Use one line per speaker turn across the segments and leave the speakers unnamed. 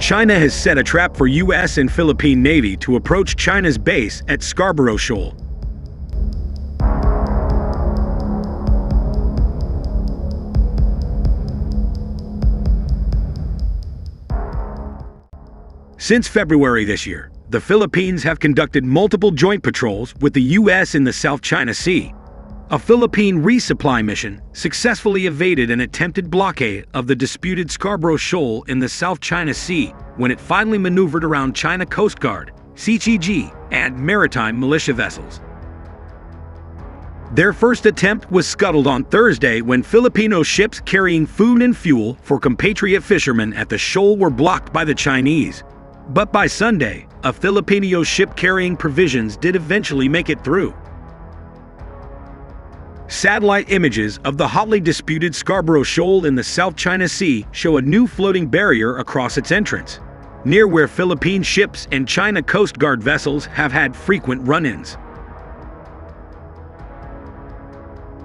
China has set a trap for US and Philippine Navy to approach China's base at Scarborough Shoal. Since February this year, the Philippines have conducted multiple joint patrols with the US in the South China Sea. A Philippine resupply mission successfully evaded an attempted blockade of the disputed Scarborough Shoal in the South China Sea when it finally maneuvered around China Coast Guard, CCG, and maritime militia vessels. Their first attempt was scuttled on Thursday when Filipino ships carrying food and fuel for compatriot fishermen at the shoal were blocked by the Chinese. But by Sunday, a Filipino ship carrying provisions did eventually make it through. Satellite images of the hotly disputed Scarborough Shoal in the South China Sea show a new floating barrier across its entrance, near where Philippine ships and China Coast Guard vessels have had frequent run-ins.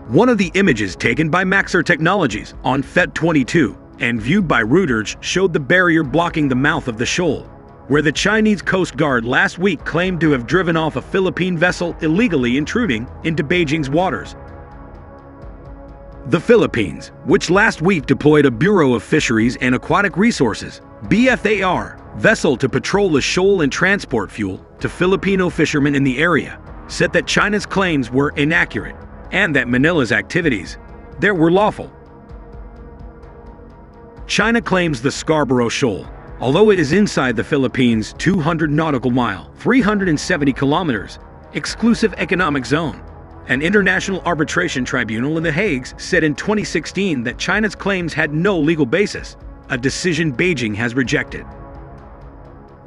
One of the images taken by Maxar Technologies on Feb 22 and viewed by Reuters showed the barrier blocking the mouth of the shoal, where the Chinese Coast Guard last week claimed to have driven off a Philippine vessel illegally intruding into Beijing's waters. The Philippines, which last week deployed a Bureau of Fisheries and Aquatic Resources (BFAR) vessel to patrol the shoal and transport fuel to Filipino fishermen in the area, said that China's claims were inaccurate and that Manila's activities there were lawful. China claims the Scarborough Shoal, although it is inside the Philippines' 200 nautical mile (370 kilometers) exclusive economic zone. An international arbitration tribunal in The Hague said in 2016 that China's claims had no legal basis, a decision Beijing has rejected.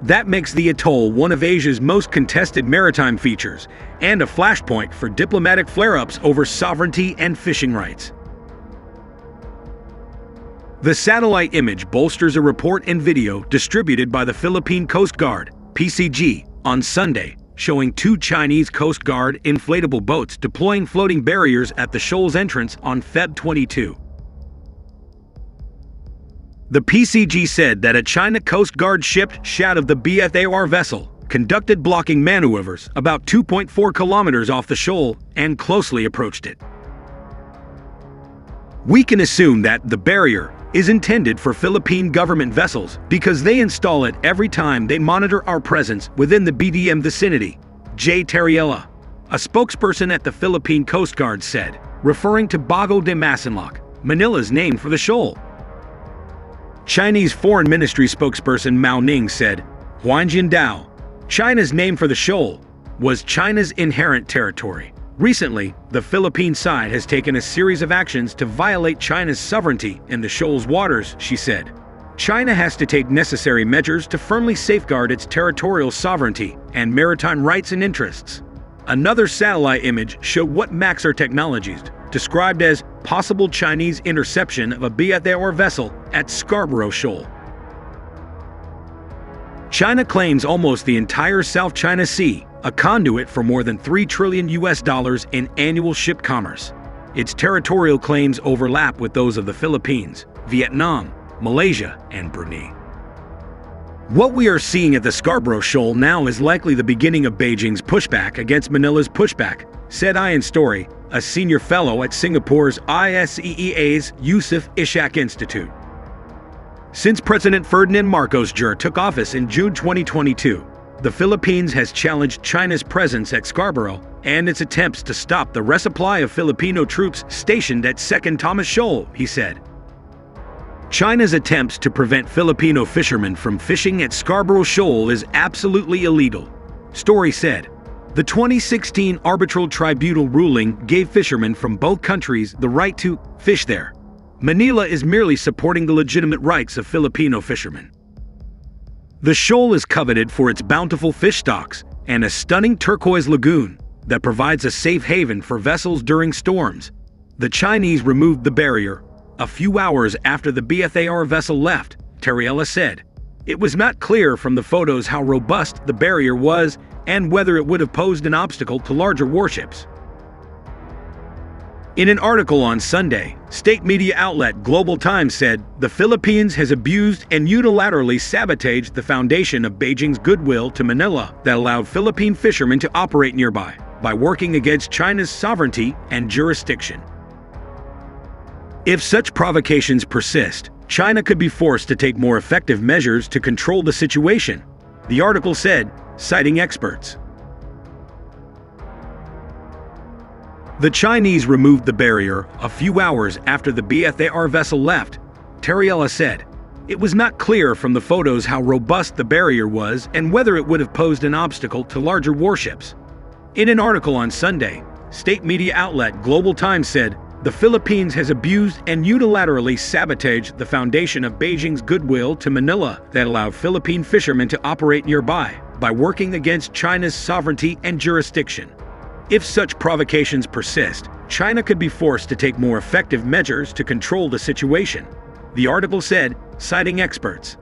That makes the atoll one of Asia's most contested maritime features and a flashpoint for diplomatic flare-ups over sovereignty and fishing rights. The satellite image bolsters a report and video distributed by the Philippine Coast Guard, PCG, on Sunday, showing two Chinese Coast Guard inflatable boats deploying floating barriers at the shoal's entrance on Feb 22. The PCG said that a China Coast Guard ship shot of the BFAR vessel conducted blocking maneuvers about 2.4 kilometers off the shoal and closely approached it. We can assume that the barrier is intended for Philippine government vessels because they install it every time they monitor our presence within the BDM vicinity, J. Terriella, a spokesperson at the Philippine Coast Guard said, referring to Bago de Masinloc, Manila's name for the shoal. Chinese Foreign Ministry spokesperson Mao Ning said, Huanjiandao, China's name for the shoal, was China's inherent territory. Recently, the Philippine side has taken a series of actions to violate China's sovereignty in the shoal's waters, she said. China has to take necessary measures to firmly safeguard its territorial sovereignty and maritime rights and interests. Another satellite image showed what Maxar Technologies described as possible Chinese interception of a BFAR vessel at Scarborough Shoal. China claims almost the entire South China Sea, a conduit for more than $3 trillion in annual ship commerce. Its territorial claims overlap with those of the Philippines, Vietnam, Malaysia, and Brunei. What we are seeing at the Scarborough Shoal now is likely the beginning of Beijing's pushback against Manila's pushback, said Ian Story, a senior fellow at Singapore's ISEEA's Yusof Ishak Institute. Since President Ferdinand Marcos Jr. took office in June 2022, the Philippines has challenged China's presence at Scarborough and its attempts to stop the resupply of Filipino troops stationed at Second Thomas Shoal, he said. China's attempts to prevent Filipino fishermen from fishing at Scarborough Shoal is absolutely illegal, Story said. The 2016 arbitral tribunal ruling gave fishermen from both countries the right to fish there. Manila is merely supporting the legitimate rights of Filipino fishermen. The shoal is coveted for its bountiful fish stocks and a stunning turquoise lagoon that provides a safe haven for vessels during storms. The Chinese removed the barrier a few hours after the BFAR vessel left, Terriella said. It was not clear from the photos how robust the barrier was and whether it would have posed an obstacle to larger warships. In an article on Sunday, state media outlet Global Times said the Philippines has abused and unilaterally sabotaged the foundation of Beijing's goodwill to Manila that allowed Philippine fishermen to operate nearby by working against China's sovereignty and jurisdiction. If such provocations persist, China could be forced to take more effective measures to control the situation, the article said, citing experts. The Chinese removed the barrier a few hours after the BFAR vessel left, Terriella said. It was not clear from the photos how robust the barrier was and whether it would have posed an obstacle to larger warships. In an article on Sunday, state media outlet Global Times said, the Philippines has abused and unilaterally sabotaged the foundation of Beijing's goodwill to Manila that allowed Philippine fishermen to operate nearby by working against China's sovereignty and jurisdiction. If such provocations persist, China could be forced to take more effective measures to control the situation, the article said, citing experts.